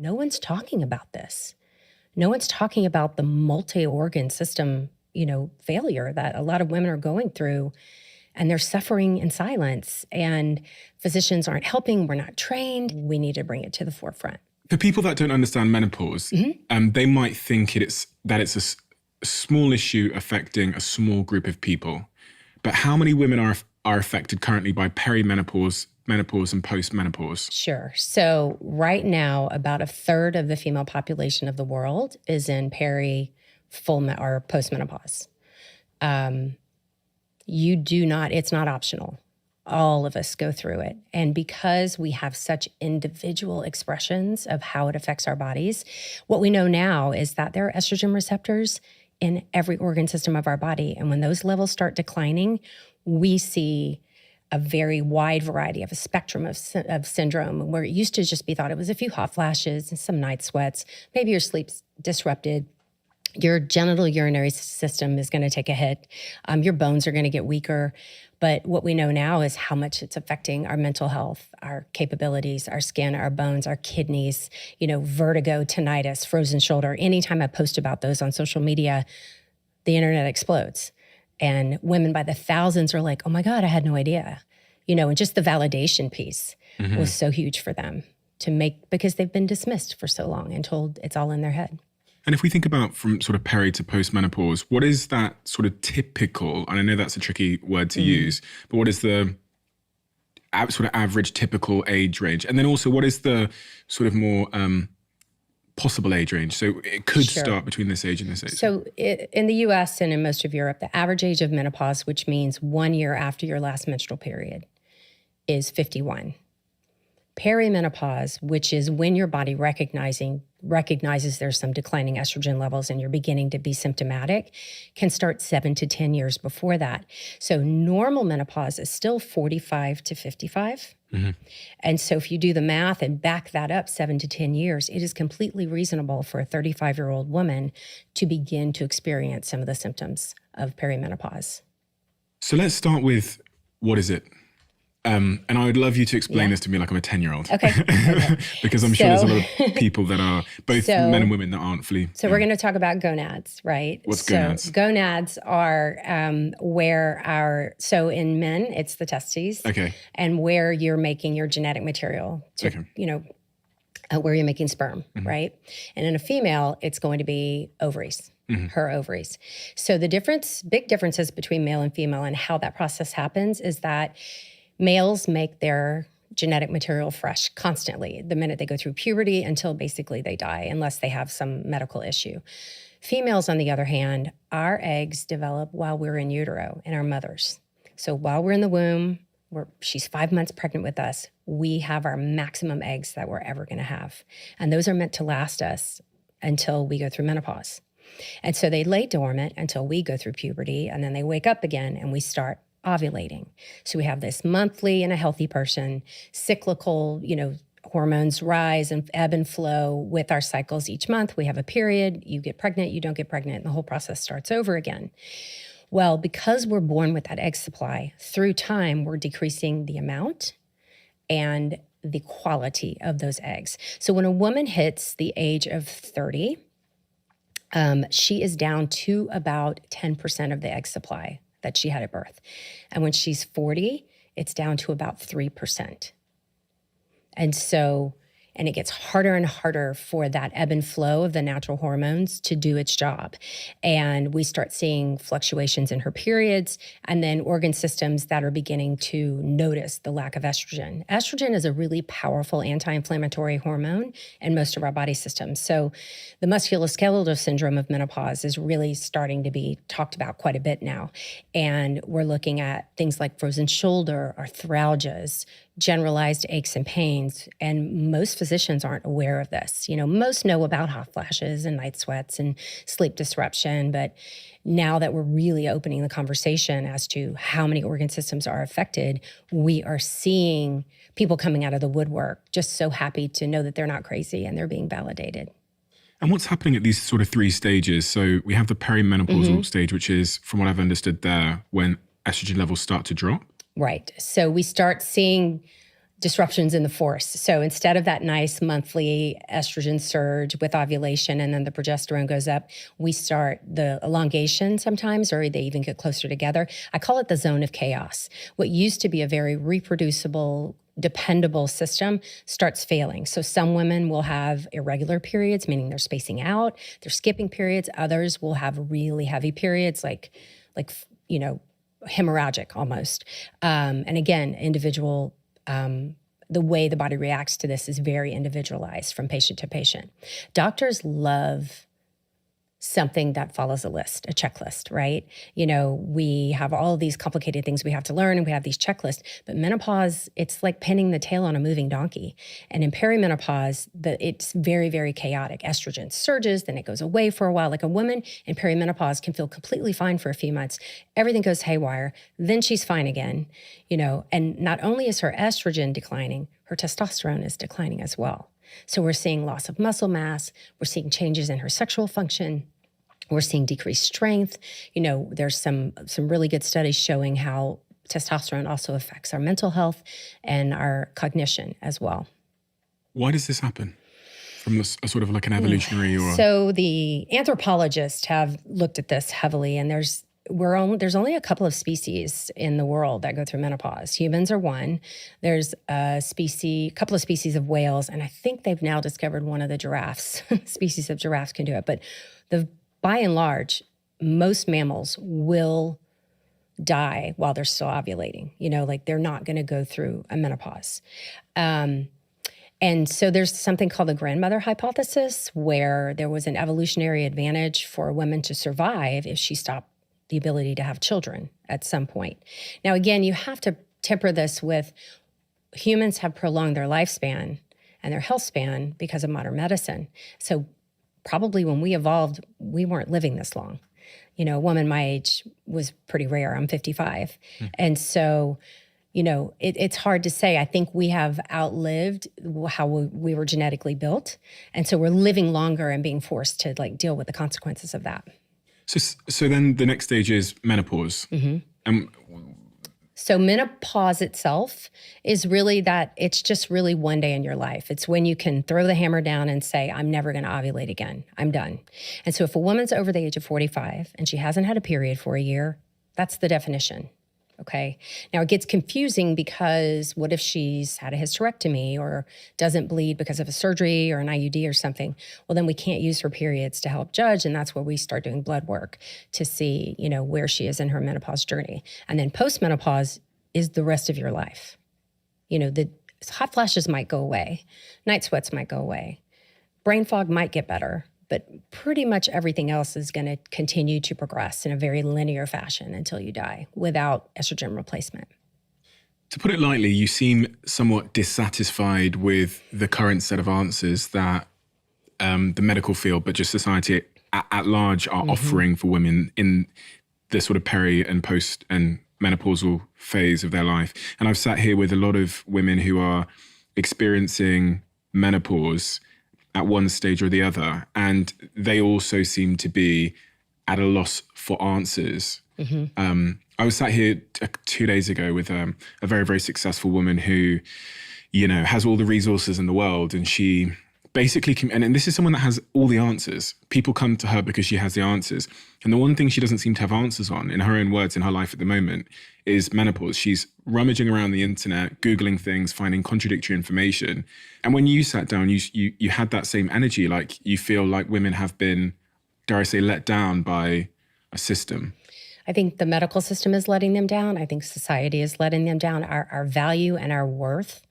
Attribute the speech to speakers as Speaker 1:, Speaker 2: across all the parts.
Speaker 1: no one's talking about this. No one's talking about the multi-organ system, failure that a lot of women are going through, and they're suffering in silence, and physicians aren't helping. We're not trained. We need to bring it to the forefront.
Speaker 2: For people that don't understand menopause, they might think it's a small issue affecting a small group of people. But how many women are affected currently by perimenopause, menopause, and postmenopause?
Speaker 1: Sure. So right now, about a third of the female population of the world is in or postmenopause. It's not optional. All of us go through it. And because we have such individual expressions of how it affects our bodies, what we know now is that there are estrogen receptors in every organ system of our body. And when those levels start declining, we see a very wide variety of a spectrum of syndrome, where it used to just be thought it was a few hot flashes and some night sweats. Maybe your sleep's disrupted. Your genital urinary system is going to take a hit. Your bones are going to get weaker. But what we know now is how much it's affecting our mental health, our capabilities, our skin, our bones, our kidneys, vertigo, tinnitus, frozen shoulder. Anytime I post about those on social media, the internet explodes. And women by the thousands are like, oh my God, I had no idea. And just the validation piece was so huge for them because they've been dismissed for so long and told it's all in their head.
Speaker 2: And if we think about from sort of peri to postmenopause, what is that sort of typical, and I know that's a tricky word to use, but what is the sort of average typical age range? And then also, what is the sort of more possible age range? So it could start between this age and this age.
Speaker 1: So in the US and in most of Europe, the average age of menopause, which means 1 year after your last menstrual period, is 51. Perimenopause, which is when your body recognizes there's some declining estrogen levels and you're beginning to be symptomatic, can start 7 to 10 years before that. So normal menopause is still 45 to 55. And so if you do the math and back that up 7 to 10 years, it is completely reasonable for a 35-year-old woman to begin to experience some of the symptoms of perimenopause.
Speaker 2: So let's start with, what is it? And I would love you to explain this to me like I'm a 10-year-old.
Speaker 1: Okay.
Speaker 2: Because I'm sure there's a lot of people that are, both men and women, that aren't fully.
Speaker 1: So we're going to talk about gonads, right?
Speaker 2: What's gonads?
Speaker 1: Gonads are so in men, it's the testes.
Speaker 2: Okay.
Speaker 1: And where you're making your genetic material to, where you're making sperm, right? And in a female, it's going to be ovaries. Her ovaries. So the big differences between male and female and how that process happens is that males make their genetic material fresh constantly the minute they go through puberty until basically they die, unless they have some medical issue. Females, on the other hand, our eggs develop while we're in utero in our mothers. So while we're in the womb, she's 5 months pregnant with us, we have our maximum eggs that we're ever going to have. And those are meant to last us until we go through menopause. And so they lay dormant until we go through puberty, and then they wake up again and we start ovulating. So we have this monthly in a healthy person, cyclical, hormones rise and ebb and flow with our cycles each month. We have a period, you get pregnant, you don't get pregnant, and the whole process starts over again. Well, because we're born with that egg supply, through time, we're decreasing the amount and the quality of those eggs. So when a woman hits the age of 30, she is down to about 10% of the egg supply that she had at birth. And when she's 40, it's down to about 3%. And it gets harder and harder for that ebb and flow of the natural hormones to do its job. And we start seeing fluctuations in her periods, and then organ systems that are beginning to notice the lack of estrogen. Estrogen is a really powerful anti-inflammatory hormone in most of our body systems. So the musculoskeletal syndrome of menopause is really starting to be talked about quite a bit now. And we're looking at things like frozen shoulder, arthralgias, generalized aches and pains, and most physicians aren't aware of this. Most know about hot flashes and night sweats and sleep disruption, but now that we're really opening the conversation as to how many organ systems are affected, we are seeing people coming out of the woodwork just so happy to know that they're not crazy and they're being validated.
Speaker 2: And what's happening at these sort of 3 stages? So we have the perimenopausal stage, which is, from what I've understood there, when estrogen levels start to drop.
Speaker 1: Right. So we start seeing disruptions in the force. So instead of that nice monthly estrogen surge with ovulation and then the progesterone goes up, we start the elongation sometimes, or they even get closer together. I call it the zone of chaos. What used to be a very reproducible, dependable system starts failing. So some women will have irregular periods, meaning they're spacing out, they're skipping periods. Others will have really heavy periods, like hemorrhagic almost. And again, individual, the way the body reacts to this is very individualized from patient to patient. Doctors love something that follows a list, a checklist, right? We have all of these complicated things we have to learn, and we have these checklists, but menopause, it's like pinning the tail on a moving donkey. And in perimenopause, it's very, very chaotic. Estrogen surges, then it goes away for a while. Like a woman in perimenopause can feel completely fine for a few months. Everything goes haywire. Then she's fine again, and not only is her estrogen declining, her testosterone is declining as well. So we're seeing loss of muscle mass. We're seeing changes in her sexual function. We're seeing decreased strength. There's some really good studies showing how testosterone also affects our mental health and our cognition as well.
Speaker 2: Why does this happen? From a sort of like an evolutionary or...
Speaker 1: So the anthropologists have looked at this heavily, and there's only a couple of species in the world that go through menopause. Humans are one. There's a couple of species of whales, and I think they've now discovered one of the giraffes. Species of giraffes can do it, but by and large, most mammals will die while they're still ovulating. They're not going to go through a menopause. And so there's something called the grandmother hypothesis, where there was an evolutionary advantage for a woman to survive if she stopped the ability to have children at some point. Now, again, you have to temper this with humans have prolonged their lifespan and their health span because of modern medicine. So probably when we evolved, we weren't living this long. A woman my age was pretty rare. I'm 55. And so, it's hard to say. I think we have outlived how we were genetically built. And so we're living longer and being forced to deal with the consequences of that.
Speaker 2: So then the next stage is menopause.
Speaker 1: So menopause itself is really that it's just really one day in your life. It's when you can throw the hammer down and say, I'm never going to ovulate again. I'm done. And so if a woman's over the age of 45 and she hasn't had a period for a year, that's the definition. Okay. Now it gets confusing because what if she's had a hysterectomy or doesn't bleed because of a surgery or an IUD or something? Well, then we can't use her periods to help judge. And that's where we start doing blood work to see, where she is in her menopause journey. And then postmenopause is the rest of your life. The hot flashes might go away. Night sweats might go away. Brain fog might get better. But pretty much everything else is going to continue to progress in a very linear fashion until you die without estrogen replacement.
Speaker 2: To put it lightly, you seem somewhat dissatisfied with the current set of answers that the medical field, but just society at large are offering for women in the sort of peri and post and menopausal phase of their life. And I've sat here with a lot of women who are experiencing menopause at one stage or the other, and they also seem to be at a loss for answers. I was sat here 2 days ago with a very, very successful woman who, has all the resources in the world, and she basically, and this is someone that has all the answers. People come to her because she has the answers. And the one thing she doesn't seem to have answers on, in her own words, in her life at the moment, is menopause. She's rummaging around the internet, Googling things, finding contradictory information. And when you sat down, you had that same energy, like you feel like women have been, dare I say, let down by a system.
Speaker 1: I think the medical system is letting them down. I think society is letting them down. Our value and our worth.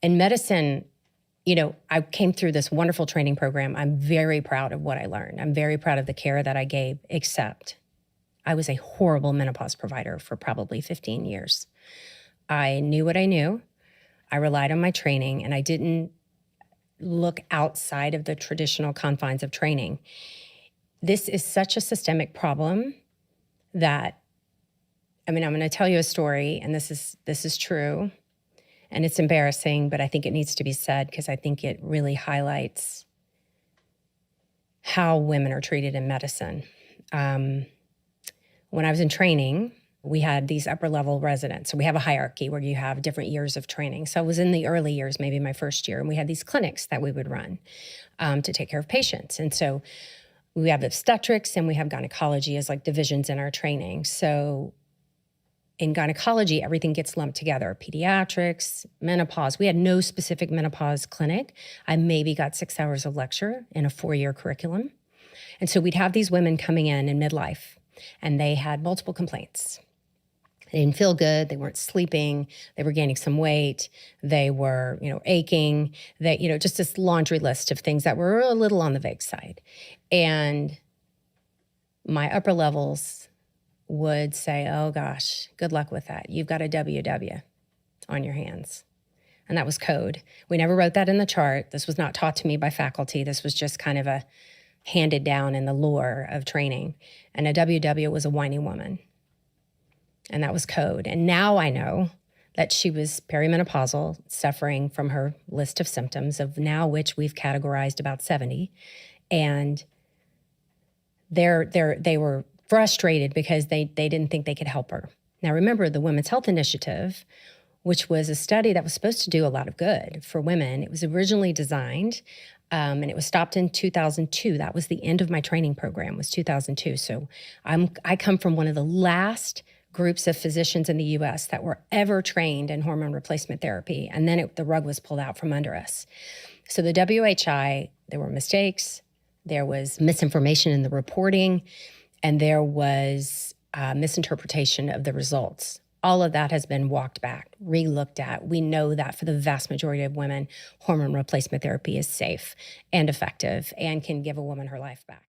Speaker 1: In medicine, I came through this wonderful training program. I'm very proud of what I learned. I'm very proud of the care that I gave, except I was a horrible menopause provider for probably 15 years. I knew what I knew. I relied on my training, and I didn't look outside of the traditional confines of training. This is such a systemic problem that, I'm going to tell you a story, and this is true. And it's embarrassing, but I think it needs to be said because I think it really highlights how women are treated in medicine. When I was in training, we had these upper level residents. So we have a hierarchy where you have different years of training. So I was in the early years, maybe my first year, and we had these clinics that we would run to take care of patients. And so we have obstetrics and we have gynecology as like divisions in our training. So in gynecology, everything gets lumped together. Pediatrics, menopause. We had no specific menopause clinic. I maybe got 6 hours of lecture in a 4-year curriculum. And so we'd have these women coming in midlife, and they had multiple complaints. They didn't feel good. They weren't sleeping. They were gaining some weight. They were, aching. They, just this laundry list of things that were a little on the vague side. And my upper levels would say, oh gosh, good luck with that. You've got a WW on your hands. And that was code. We never wrote that in the chart. This was not taught to me by faculty. This was just kind of a handed down in the lore of training. And a WW was a whiny woman. And that was code. And now I know that she was perimenopausal, suffering from her list of symptoms, of now which we've categorized about 70. And they were frustrated because they didn't think they could help her. Now remember, the Women's Health Initiative, which was a study that was supposed to do a lot of good for women, it was originally designed, and it was stopped in 2002. That was the end of my training program, was 2002. So I come from one of the last groups of physicians in the U.S. that were ever trained in hormone replacement therapy, and then the rug was pulled out from under us. So the WHI, there were mistakes, there was misinformation in the reporting, and there was misinterpretation of the results. All of that has been walked back, re-looked at. We know that for the vast majority of women, hormone replacement therapy is safe and effective and can give a woman her life back.